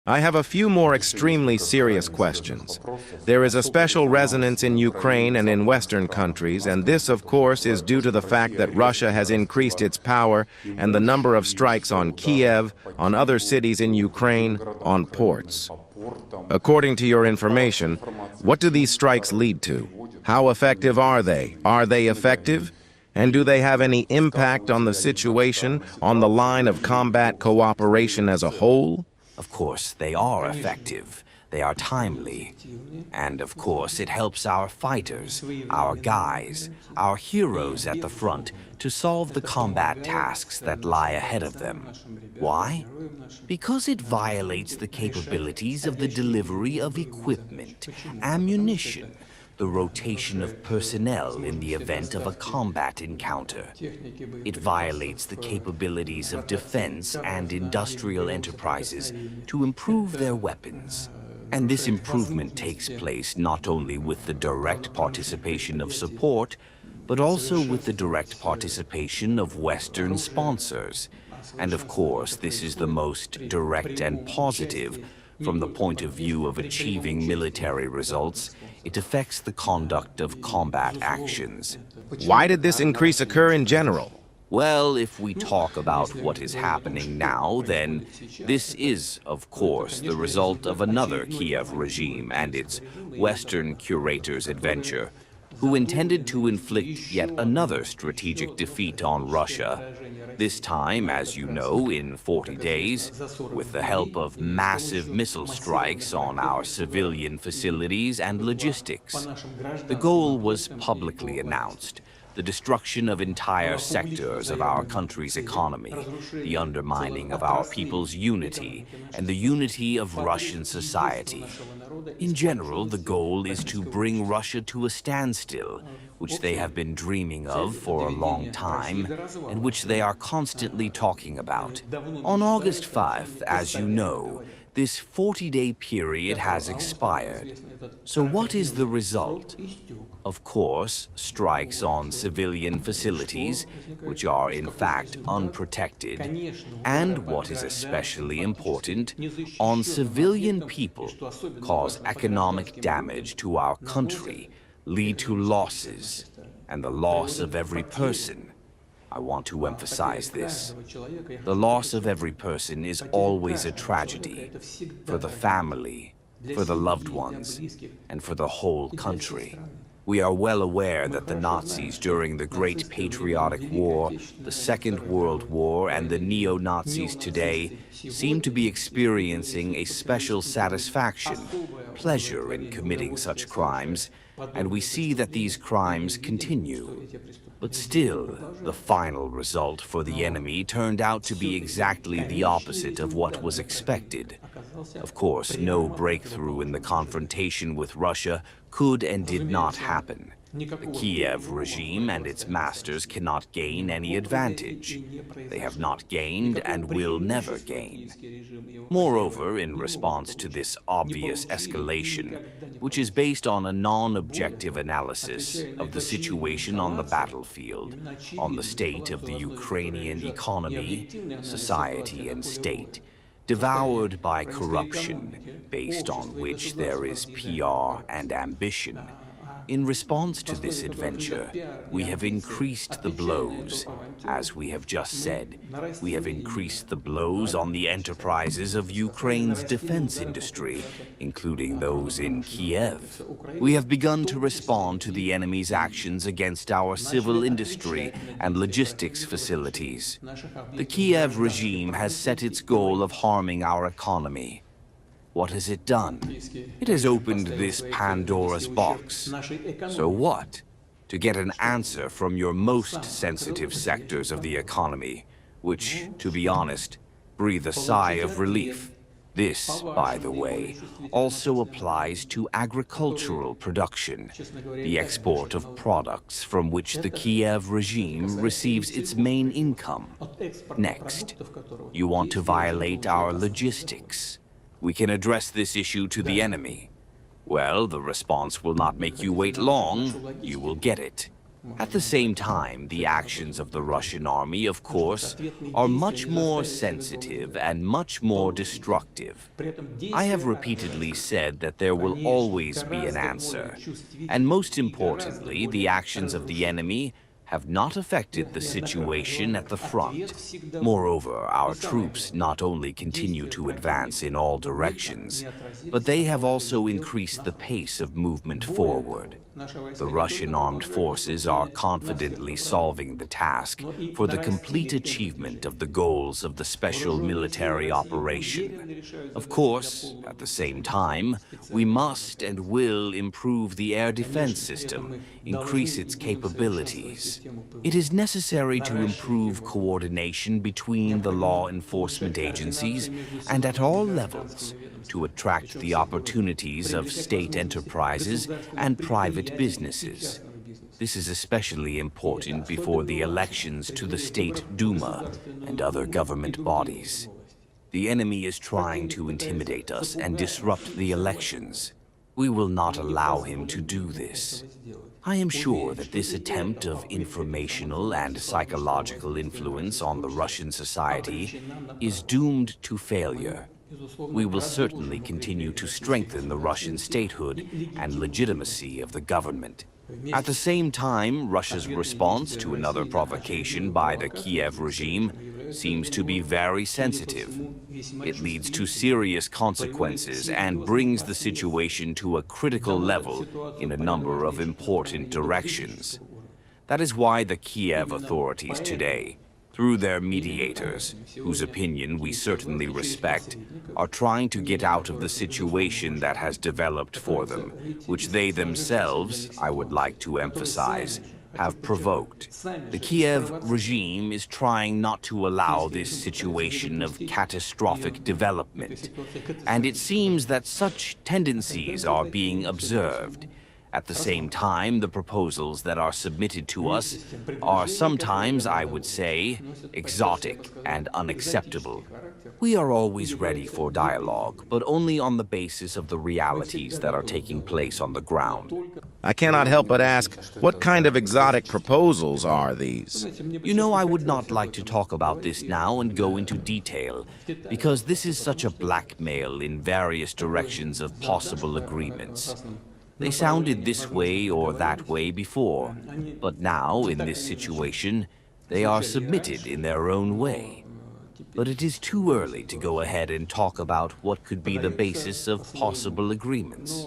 I have a few more extremely serious questions. There is a special resonance in Ukraine and in Western countries, and this, of course, is due to the fact that Russia has increased its power and the number of strikes on Kiev, on other cities in Ukraine, on ports. According to your information, what do these strikes lead to? How effective are they? Are they effective? And do they have any impact on the situation, on the line of combat cooperation as a whole? Of course, they are effective. They are timely. And of course, it helps our fighters, our guys, our heroes at the front to solve the combat tasks that lie ahead of them. Why? Because it violates the capabilities of the delivery of equipment, ammunition, the rotation of personnel in the event of a combat encounter. It violates the capabilities of defense and industrial enterprises to improve their weapons. And this improvement takes place not only with the direct participation of support, but also with the direct participation of Western sponsors. And of course, this is the most direct and positive. From the point of view of achieving military results, it affects the conduct of combat actions. Why did this increase occur in general? Well, if we talk about what is happening now, then this is, of course, the result of another Kiev regime and its Western curator's adventure, who intended to inflict yet another strategic defeat on Russia. This time, as you know, in 40 days, with the help of massive missile strikes on our civilian facilities and logistics. The goal was publicly announced: the destruction of entire sectors of our country's economy, the undermining of our people's unity, and the unity of Russian society. In general, the goal is to bring Russia to a standstill, which they have been dreaming of for a long time, and which they are constantly talking about. On August 5th, as you know, this 40-day period has expired. So what is the result? Of course, strikes on civilian facilities, which are in fact unprotected, and what is especially important, on civilian people, cause economic damage to our country, lead to losses, and the loss of every person. I want to emphasize this. The loss of every person is always a tragedy for the family, for the loved ones, and for the whole country. We are well aware that the Nazis during the Great Patriotic War, the Second World War, and the neo-Nazis today seem to be experiencing a special satisfaction, pleasure in committing such crimes, and we see that these crimes continue. But still, the final result for the enemy turned out to be exactly the opposite of what was expected. Of course, no breakthrough in the confrontation with Russia could and did not happen. The Kiev regime and its masters cannot gain any advantage. They have not gained and will never gain. Moreover, in response to this obvious escalation, which is based on a non-objective analysis of the situation on the battlefield, on the state of the Ukrainian economy, society, and state, devoured by corruption, based on which there is PR and ambition. In response to this adventure, we have increased the blows. As we have just said, we have increased the blows on the enterprises of Ukraine's defense industry, including those in Kiev. We have begun to respond to the enemy's actions against our civil industry and logistics facilities. The Kiev regime has set its goal of harming our economy. What has it done? It has opened this Pandora's box. So what? To get an answer from your most sensitive sectors of the economy, which, to be honest, breathe a sigh of relief. This, by the way, also applies to agricultural production, the export of products from which the Kiev regime receives its main income. Next, you want to violate our logistics. We can address this issue to the enemy. Well, the response will not make you wait long. You will get it. At the same time, the actions of the Russian army, of course, are much more sensitive and much more destructive. I have repeatedly said that there will always be an answer, and most importantly, the actions of the enemy have not affected the situation at the front. Moreover, our troops not only continue to advance in all directions, but they have also increased the pace of movement forward. The Russian armed forces are confidently solving the task for the complete achievement of the goals of the special military operation. Of course, at the same time, we must and will improve the air defense system, increase its capabilities. It is necessary to improve coordination between the law enforcement agencies and at all levels, to attract the opportunities of state enterprises and private businesses. This is especially important before the elections to the State Duma and other government bodies. The enemy is trying to intimidate us and disrupt the elections. We will not allow him to do this. I am sure that this attempt of informational and psychological influence on the Russian society is doomed to failure. We will certainly continue to strengthen the Russian statehood and legitimacy of the government. At the same time, Russia's response to another provocation by the Kiev regime seems to be very sensitive. It leads to serious consequences and brings the situation to a critical level in a number of important directions. That is why the Kiev authorities today, through their mediators, whose opinion we certainly respect, are trying to get out of the situation that has developed for them, which they themselves, I would like to emphasize, have provoked. The Kiev regime is trying not to allow this situation of catastrophic development, and it seems that such tendencies are being observed. At the same time, the proposals that are submitted to us are sometimes, I would say, exotic and unacceptable. We are always ready for dialogue, but only on the basis of the realities that are taking place on the ground. I cannot help but ask, what kind of exotic proposals are these? You know, I would not like to talk about this now and go into detail, because this is such a blackmail in various directions of possible agreements. They sounded this way or that way before, but now, in this situation, they are submitted in their own way. But it is too early to go ahead and talk about what could be the basis of possible agreements.